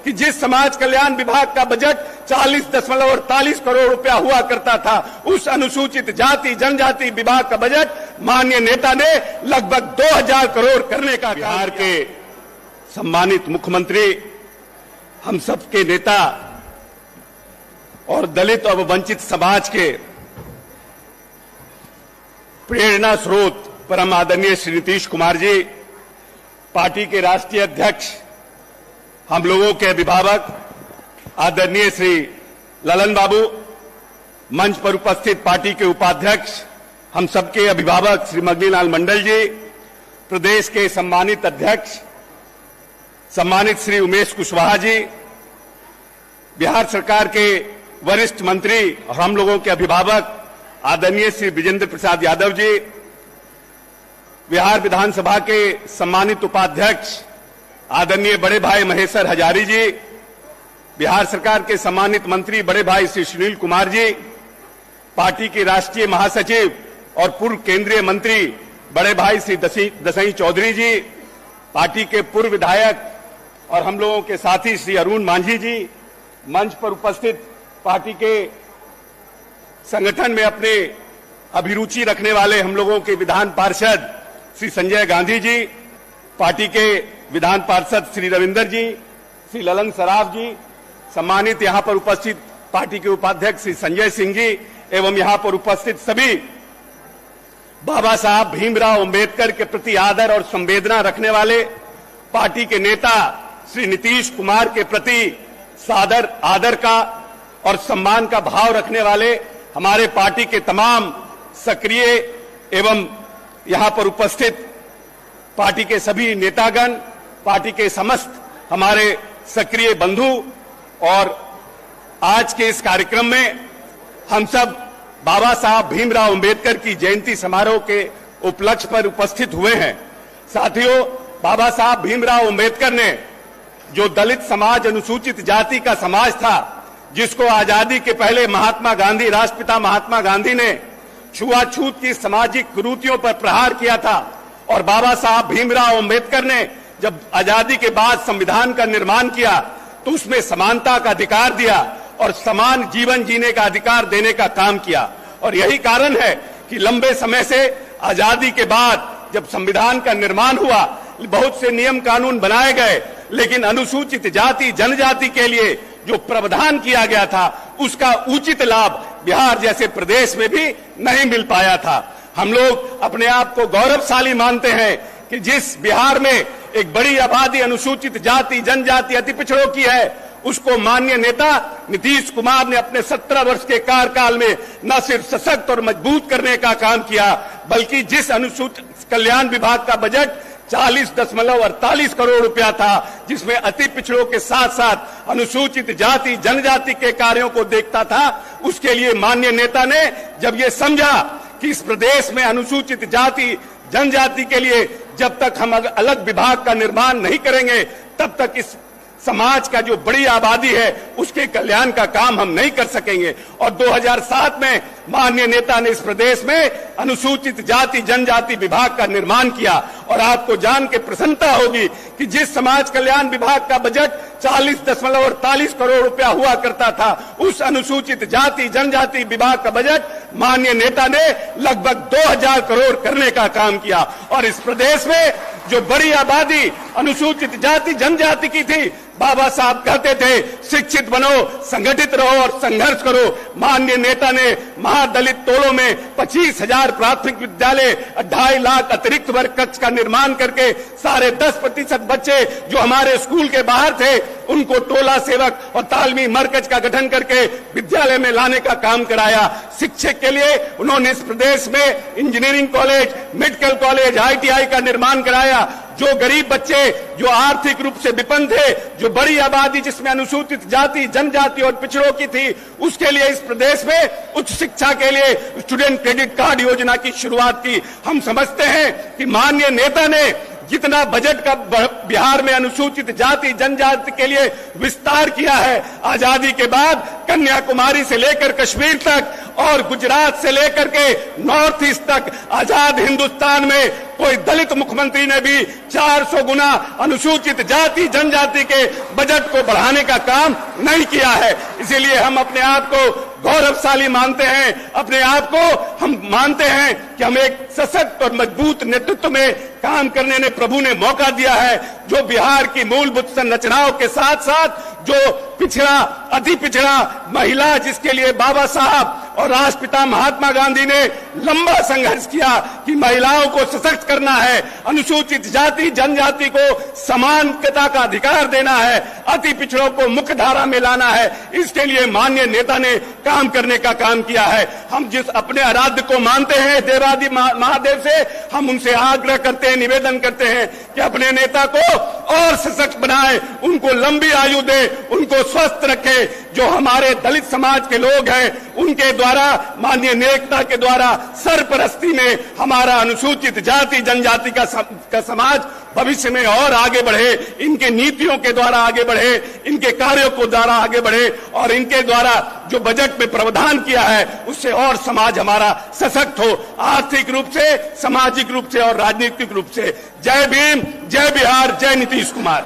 कि जिस समाज कल्याण विभाग का बजट 40.48 करोड़ रुपया हुआ करता था, उस अनुसूचित जाति जनजाति विभाग का बजट माननीय नेता ने लगभग 2000 करोड़ करने का। बिहार के सम्मानित मुख्यमंत्री, हम सबके नेता और दलित और वंचित समाज के प्रेरणा स्रोत परम आदरणीय श्री नीतीश कुमार जी, पार्टी के राष्ट्रीय अध्यक्ष, हम लोगों के अभिभावक आदरणीय श्री ललन बाबू, मंच पर उपस्थित पार्टी के उपाध्यक्ष, हम सबके अभिभावक श्री मगनीलाल मंडल जी, प्रदेश के सम्मानित अध्यक्ष सम्मानित श्री उमेश कुशवाहा जी, बिहार सरकार के वरिष्ठ मंत्री और हम लोगों के अभिभावक आदरणीय श्री विजेंद्र प्रसाद यादव जी, बिहार विधानसभा के सम्मानित उपाध्यक्ष आदरणीय बड़े भाई महेश्वर हजारी जी, बिहार सरकार के सम्मानित मंत्री बड़े भाई श्री सुनील कुमार जी, पार्टी के राष्ट्रीय महासचिव और पूर्व केंद्रीय मंत्री बड़े भाई श्री दसई चौधरी जी, पार्टी के पूर्व विधायक और हम लोगों के साथी श्री अरुण मांझी जी, मंच पर उपस्थित पार्टी के संगठन में अपने अभिरुचि रखने वाले हम लोगों के विधान पार्षद श्री संजय गांधी जी, पार्टी के विधान पार्षद श्री रविंदर जी, श्री ललन सराफ जी, सम्मानित यहां पर उपस्थित पार्टी के उपाध्यक्ष श्री संजय सिंह जी एवं यहां पर उपस्थित सभी बाबा साहब भीमराव अंबेडकर के प्रति आदर और संवेदना रखने वाले पार्टी के नेता श्री नीतीश कुमार के प्रति सादर आदर का और सम्मान का भाव रखने वाले हमारे पार्टी के तमाम सक्रिय एवं यहां पर उपस्थित पार्टी के सभी नेतागण, पार्टी के समस्त हमारे सक्रिय बंधु, और आज के इस कार्यक्रम में हम सब बाबा साहब भीमराव अंबेडकर की जयंती समारोह के उपलक्ष्य पर उपस्थित हुए हैं। साथियों, बाबा साहब भीमराव अंबेडकर ने जो दलित समाज, अनुसूचित जाति का समाज था, जिसको आजादी के पहले महात्मा गांधी, राष्ट्रपिता महात्मा गांधी ने छुआछूत की सामाजिक कुरीतियों पर प्रहार किया था, और बाबा साहब भीमराव अंबेडकर ने जब आजादी के बाद संविधान का निर्माण किया तो उसमें समानता का अधिकार दिया और समान जीवन जीने का अधिकार देने का काम किया। और यही कारण है कि लंबे समय से आजादी के बाद जब संविधान का निर्माण हुआ, बहुत से नियम कानून बनाए गए, लेकिन अनुसूचित जाति जनजाति के लिए जो प्रावधान किया गया था उसका उचित लाभ बिहार जैसे प्रदेश में भी नहीं मिल पाया था। हम लोग अपने आप को गौरवशाली मानते हैं कि जिस बिहार में एक बड़ी आबादी अनुसूचित जाति जनजाति अति पिछड़ों की है, उसको माननीय नेता नीतीश कुमार ने अपने 17 वर्ष के कार्यकाल में न सिर्फ सशक्त और मजबूत करने का काम किया, बल्कि जिस अनुसूचित कल्याण विभाग का बजट 40.48 करोड़ रुपया था, जिसमें अति पिछड़ों के साथ साथ अनुसूचित जाति जनजाति के कार्यों को देखता था, उसके लिए माननीय नेता ने जब ये समझा कि इस प्रदेश में अनुसूचित जाति जनजाति के लिए जब तक हम अलग विभाग का निर्माण नहीं करेंगे, तब तक इस समाज का जो बड़ी आबादी है उसके कल्याण का काम हम नहीं कर सकेंगे। और 2007 में माननीय नेता ने इस प्रदेश में अनुसूचित जाति जनजाति विभाग का निर्माण किया, और आपको जान के प्रसन्नता होगी कि जिस समाज कल्याण विभाग का बजट 40.48 करोड़ रुपया हुआ करता था, उस अनुसूचित जाति जनजाति विभाग का बजट माननीय नेता ने लगभग 2000 करोड़ करने का काम किया। और इस प्रदेश में जो बड़ी आबादी अनुसूचित जाति जनजाति की थी, बाबा साहब कहते थे शिक्षित बनो, संगठित रहो और संघर्ष करो। माननीय नेता ने महादलित टोलों में 25,000 प्राथमिक विद्यालय, 2.5 लाख अतिरिक्त वर्ग कक्ष का निर्माण करके 10.5% बच्चे जो हमारे स्कूल के बाहर थे उनको टोला सेवक और तालमी मरकज का गठन करके विद्यालय में लाने का काम कराया। शिक्षक के लिए उन्होंने इस प्रदेश में engineering college, medical college, ITI का निर्माण कराया। जो गरीब बच्चे जो आर्थिक रूप से विपन्न थे, जो बड़ी आबादी जिसमें अनुसूचित जाति जनजाति और पिछड़ों की थी, उसके लिए इस प्रदेश में उच्च शिक्षा के लिए स्टूडेंट क्रेडिट कार्ड योजना की शुरुआत की। हम समझते हैं कि माननीय नेता ने जितना बजट का बिहार में अनुसूचित जाति जनजाति के लिए विस्तार किया है, आजादी के बाद कन्याकुमारी से लेकर कश्मीर तक और गुजरात से लेकर के नॉर्थ ईस्ट तक आजाद हिंदुस्तान में कोई दलित मुख्यमंत्री ने भी 400 गुना अनुसूचित जाति जनजाति के बजट को बढ़ाने का काम नहीं किया है। इसीलिए हम अपने आप को गौरवशाली मानते हैं, अपने आप को हम मानते हैं कि हम एक सशक्त और मजबूत नेतृत्व में काम करने ने प्रभु ने मौका दिया है, जो बिहार की मूलभूत संरचनाओं के साथ साथ जो पिछड़ा अति पिछड़ा महिला, जिसके लिए बाबा साहब और राष्ट्रपिता महात्मा गांधी ने लंबा संघर्ष किया कि महिलाओं को सशक्त करना है, अनुसूचित जाति जनजाति को समानता का अधिकार देना है, अति पिछड़ों को मुख्य धारा में लाना है, इसके लिए माननीय नेता ने काम करने का काम किया है। हम जिस अपने आराध्य को मानते हैं देवादि महादेव से, हम उनसे आग्रह करते हैं, निवेदन करते हैं कि अपने नेता को और सशक्त बनाए, उनको लंबी आयु दे, उनको स्वस्थ रखे। जो हमारे दलित समाज के लोग हैं उनके द्वारा, माननीय नेता के द्वारा सरपरस्ती में हमारा अनुसूचित जाति जनजाति का समाज भविष्य में और आगे बढ़े, इनके नीतियों के द्वारा आगे बढ़े, इनके कार्यों को द्वारा आगे बढ़े और इनके द्वारा जो बजट में प्रावधान किया है उससे और समाज हमारा सशक्त हो, आर्थिक रूप से, सामाजिक रूप से और राजनीतिक रूप से। जय भीम, जय बिहार, जय नीतीश कुमार।